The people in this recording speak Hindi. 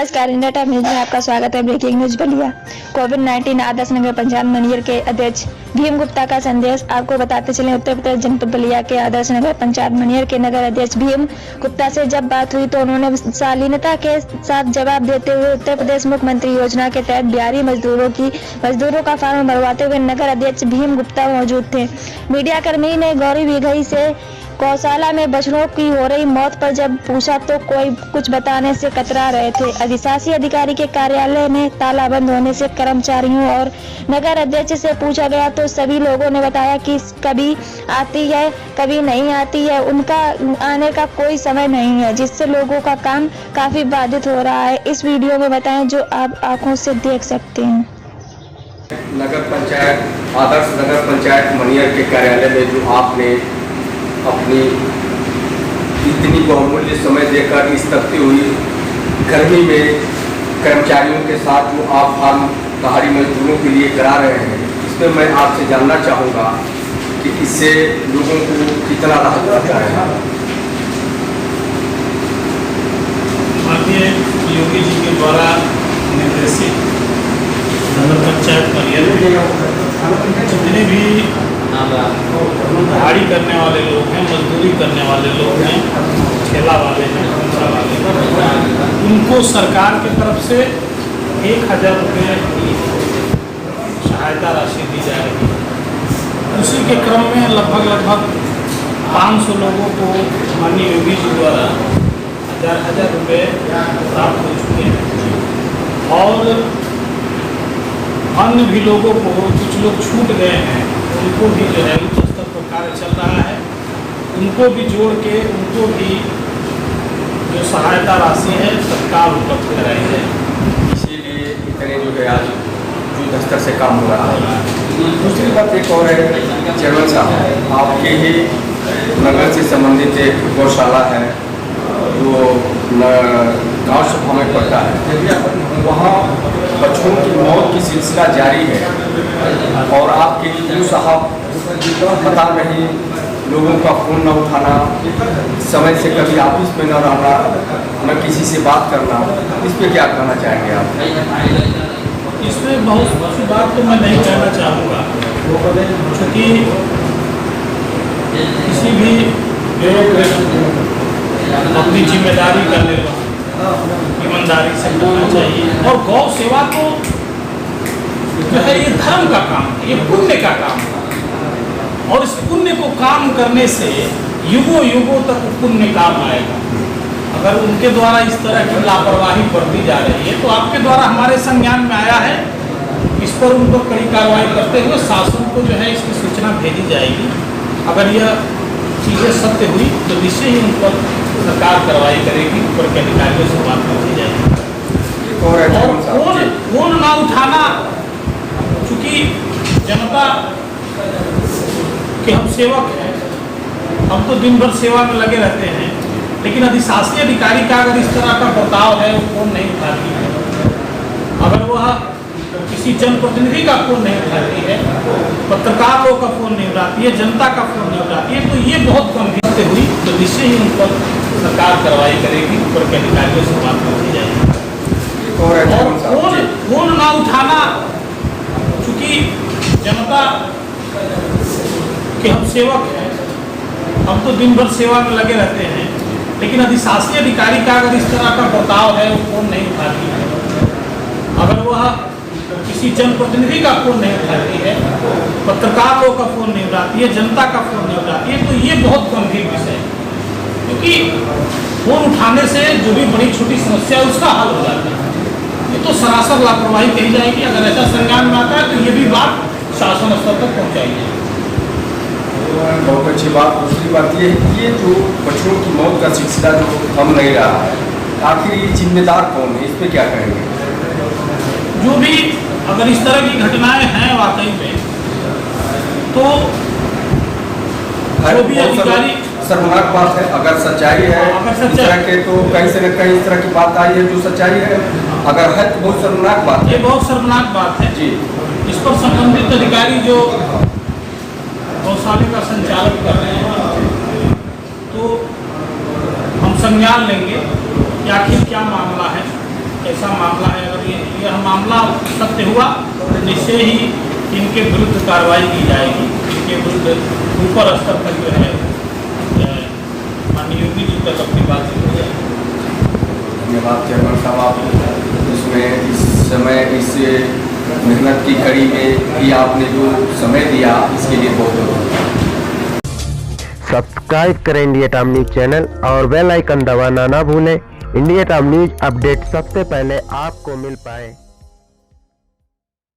नमस्कार, इंडिया टाइम न्यूज में आपका स्वागत है। Breaking news Ballia. कोविड-19 आदर्श नगर पंचायत मनियर के अध्यक्ष भीम गुप्ता का संदेश। आपको बताते चले, उत्तर प्रदेश जनपद बलिया के आदर्श नगर पंचायत मनियर के नगर अध्यक्ष भीम गुप्ता से जब बात हुई तो उन्होंने शालीनता के साथ जवाब देते हुए उत्तर प्रदेश मुख्यमंत्री योजना के तहत बिहारी मजदूरों का फॉर्म भरवाते हुए नगर अध्यक्ष भीम गुप्ता मौजूद थे। मीडिया कर्मी ने गौरी बिघई से गौशाला में बछड़ों की हो रही मौत पर जब पूछा तो कोई कुछ बताने से कतरा रहे थे। अधिशासी अधिकारी के कार्यालय में ताला बंद होने से कर्मचारियों और नगर अध्यक्ष से पूछा गया तो सभी लोगों ने बताया कि कभी आती है कभी नहीं आती है, उनका आने का कोई समय नहीं है, जिससे लोगों का काम काफी बाधित हो रहा है। इस वीडियो में बताएं जो आप आंखों से देख सकते हैं। नगर पंचायत आदर्श नगर पंचायत मनियर के कार्यालय में जो आपने अपनी इतनी बहुमूल्य समय देकर इस तकती हुई गर्मी में कर्मचारियों के साथ जो आप फॉर्म पहाड़ी मजदूरों के लिए करा रहे हैं, इसमें मैं आपसे जानना चाहूँगा कि इससे लोगों को कितना राहत मिलता है। माननीय योगी जी के द्वारा निर्देशित नगर पंचायत मनियर जितने भी दिहाड़ी करने वाले लोग हैं, मजदूरी करने वाले लोग हैं, ठेला वाले हैं, रिक्शा वाले हैं, उनको सरकार की तरफ से 1000 रुपये की सहायता राशि दी जा रही है। उसी के क्रम में लगभग 500 लोगों को माननीय योगी जी द्वारा 1000 रुपये प्राप्त हो चुके हैं और अन्य भी लोगों को कुछ लोग छूट गए हैं, उनको भी जो है उच्च स्तर पर कार्य चल रहा है, उनको भी जोड़ के उनको भी जो सहायता राशि है तत्काल उपलब्ध कराई जाए। इसीलिए इतने जो है आज युद्ध स्तर से काम हो रहा है। दूसरी बात एक और है, चेयरमैन साहब, आपके ही नगर से संबंधित एक गौशाला है जो गाँव सभा में पड़ता है, वहाँ बच्चों की मौत की सिलसिला जारी है और आपके यूँ साहब पता नहीं, लोगों का फ़ोन न उठाना, समय से कभी ऑफिस में न रहना, न किसी से बात करना, इस पर क्या कहना चाहेंगे आप? इसमें बहुत सी बात तो मैं नहीं कहना चाहूँगा, क्योंकि किसी भी लोग अपनी जिम्मेदारी का निर्वहन ईमानदारी से करना चाहिए और गौ सेवा तो जो है ये धर्म का काम है, ये पुण्य का काम है और इस पुण्य को काम करने से युगों युगों तक पुण्य काम आएगा। अगर उनके द्वारा इस तरह की लापरवाही बरती जा रही है तो आपके द्वारा हमारे संज्ञान में आया है, इस पर उन पर कड़ी कार्रवाई करते हुए शासन को जो है इसकी सूचना भेजी जाएगी। अगर यह चीज़ें सत्य हुई तो निश्चय ही उन पर सरकार कार्रवाई करेगी, ऊपर के अधिकारियों से बात की जाएगी और फोन ना उठाना, चूँकि जनता के हम सेवक हैं, हम तो दिन भर सेवा में लगे रहते हैं, लेकिन अधिशासी अधिकारी का अगर इस तरह का बर्ताव है, वो फोन नहीं उठाती है, अगर वह किसी जनप्रतिनिधि का फोन नहीं उठाती है, पत्रकारों का फोन नहीं उठाती है, जनता का फोन नहीं उठाती है, तो ये बहुत गंभीर से हुई तो निश्चय ही उन पर सरकार कार्रवाई करेगी, ऊपर के अधिकारियों से बात की जाएगी और फोन ना उठाना, चूँकि जनता के हम सेवक हैं, हम तो दिन भर सेवा में लगे रहते हैं, लेकिन अधिशासी अधिकारी का अगर इस तरह का बर्ताव है, वो फोन नहीं उठाती है, अगर वह किसी जनप्रतिनिधि का फोन नहीं उठाती है, पत्रकारों का फोन नहीं उठाती है, जनता का फोन नहीं उठाती है, तो ये बहुत गंभीर विषय है, क्योंकि फोन उठाने से जो भी बड़ी छोटी समस्या है उसका हल हो जाता है। ये तो सरासर लापरवाही कही जाएगी। अगर ऐसा संज्ञान में आता है तो ये भी बात शासन स्तर तक पहुँचाई जाएगी। बहुत अच्छी बात। दूसरी बात ये है कि ये जो बच्चों की मौत का सिलसिला जो थम नहीं रहा है, आखिर ये जिम्मेदार कौन है, इस पर क्या कहेंगे? जो भी अगर इस तरह की घटनाएं हैं वाकई में, तो जो भी अधिकारी, शर्मनाक बात है, अगर सच्चाई है इस तरह के, तो कहीं से न कहीं इस तरह की बात आई है जो सच्चाई है, अगर है तो बहुत शर्मनाक बात है। ये बहुत शर्मनाक बात है जी। इस पर संबंधित अधिकारी जो गौशाला का संचालन कर रहे हैं, तो हम संज्ञान लेंगे कि आखिर क्या मामला है ऐसा मामला है, अगर यह मामला सत्य हुआ तो निश्चय ही इनके विरुद्ध कार्रवाई की जाएगी। इनके विरुद्ध ऊपर स्तर पर जो है माननीय योगी जी तक अपनी बात हो जाएगी। धन्यवाद चेयरमैन साहब, आप इसमें इस समय इस मेहनत की कड़ी में भी आपने जो समय दिया इसके लिए बहुत बहुत सब्सक्राइब करें इंडिया टाइम न्यूज चैनल और बेल आइकन दबाना ना भूलें। इंडिया टाइम न्यूज अपडेट सबसे पहले आपको मिल पाए।